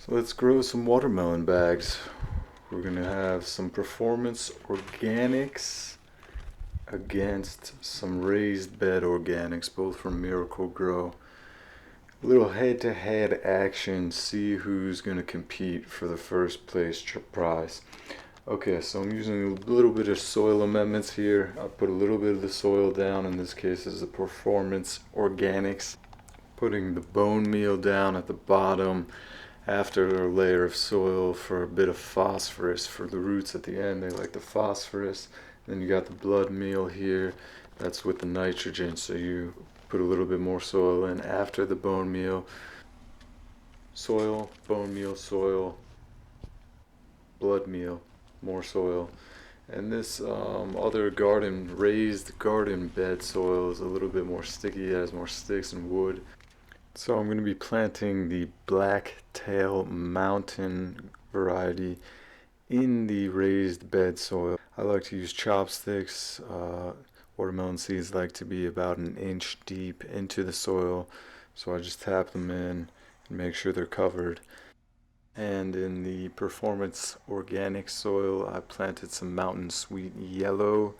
So let's grow some watermelon bags. We're gonna have some performance organics against some raised bed organics, both from Miracle-Gro. A little head-to-head action, see who's gonna compete for the first place prize. Okay, so I'm using a little bit of soil amendments here. I put a little bit of the soil down. In this case, is the Performance Organics. Putting the bone meal down at the bottom after a layer of soil for a bit of phosphorus for the roots at the end. They like the phosphorus. Then you got the blood meal here. That's with the nitrogen. So you put a little bit more soil in after the bone meal. Soil, bone meal, soil, blood meal, more soil. And this other raised garden bed soil is a little bit more sticky. It has more sticks and wood. So I'm going to be planting the Blacktail Mountain variety in the raised bed soil. I like to use chopsticks. Watermelon seeds like to be about an inch deep into the soil, so I just tap them in and make sure they're covered. And in the Performance Organic soil, I planted some Mountain Sweet Yellow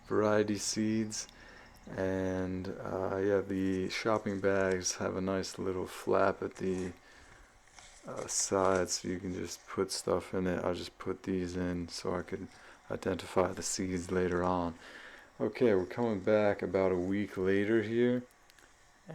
variety seeds. And yeah, the shopping bags have a nice little flap at the side, so you can just put stuff in it. I just put these in so I could identify the seeds later on. Okay, we're coming back about a week later here,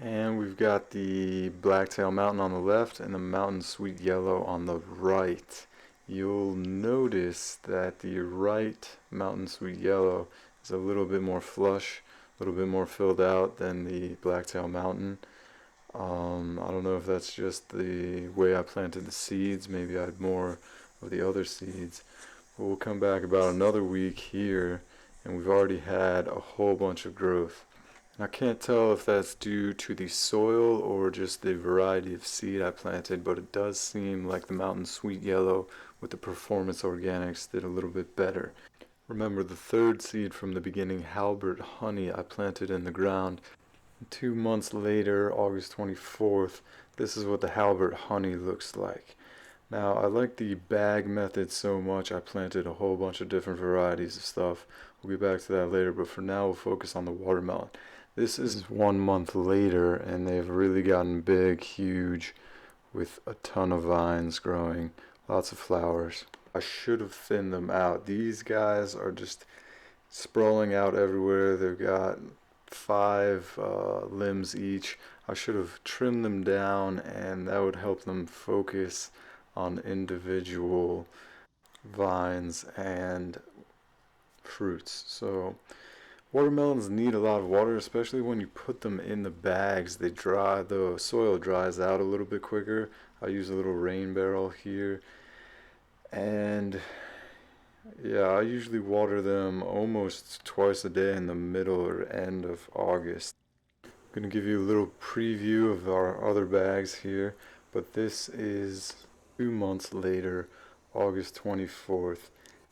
and we've got the Blacktail Mountain on the left and the Mountain Sweet Yellow on the right. You'll notice that the right Mountain Sweet Yellow is a little bit more flush, a little bit more filled out than the Blacktail Mountain. I don't know if that's just the way I planted the seeds. Maybe I had more of the other seeds. But we'll come back about another week here, and we've already had a whole bunch of growth. And I can't tell if that's due to the soil or just the variety of seed I planted, but it does seem like the Mountain Sweet Yellow with the Performance Organics did a little bit better. Remember the third seed from the beginning, Halbert Honey, I planted in the ground. 2 months later, August 24th, this is what the Halbert Honey looks like. Now, I like the bag method so much, I planted a whole bunch of different varieties of stuff. We'll get back to that later, but for now, we'll focus on the watermelon. This is 1 month later, and they've really gotten big, huge, with a ton of vines growing, lots of flowers. I should have thinned them out. These guys are just sprawling out everywhere. They've got 5 limbs each. I should have trimmed them down, and that would help them focus on individual vines and fruits. So watermelons need a lot of water, especially when you put them in the bags. They dry, the soil dries out a little bit quicker. I use a little rain barrel here, and yeah, I usually water them almost twice a day in the middle or end of August. I'm going to give you a little preview of our other bags here, but this is 2 months later, August 24th,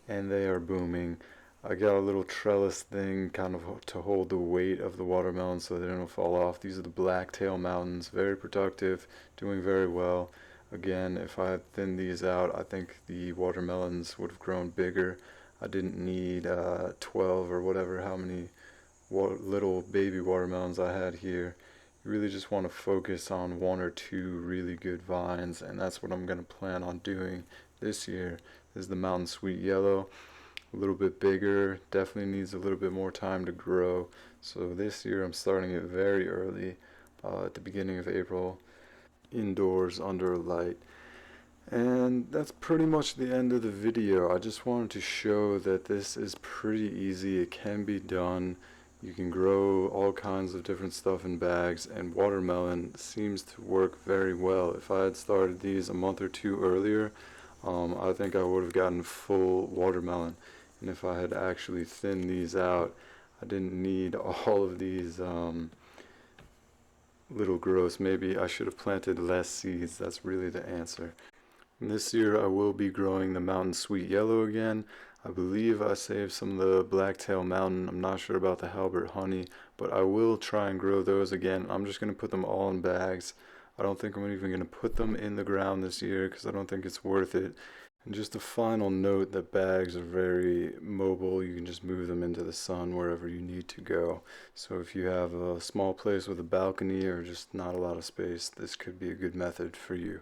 and they are booming. I got a little trellis thing kind of to hold the weight of the watermelon so they don't fall off. These are the Blacktail Mountains, very productive, doing very well. Again, if I had thinned these out, I think the watermelons would have grown bigger. I didn't need 12 or whatever, how many little baby watermelons I had here. You really just want to focus on 1 or 2 really good vines, and that's what I'm going to plan on doing this year. This is the Mountain Sweet Yellow, a little bit bigger, definitely needs a little bit more time to grow. So this year I'm starting it very early, at the beginning of April, indoors under a light. And that's pretty much the end of the video. I just wanted to show that this is pretty easy. It can be done. You can grow all kinds of different stuff in bags, and watermelon seems to work very well. If I had started these a month or 2 earlier, I think I would have gotten full watermelon. And if I had actually thinned these out, I didn't need all of these little growths. Maybe I should have planted less seeds. That's really the answer. And this year I will be growing the Mountain Sweet Yellow again. I believe I saved some of the Blacktail Mountain. I'm not sure about the Halbert Honey, but I will try and grow those again. I'm just going to put them all in bags. I don't think I'm even going to put them in the ground this year because I don't think it's worth it. And just a final note that bags are very mobile. You can just move them into the sun wherever you need to go. So if you have a small place with a balcony or just not a lot of space, this could be a good method for you.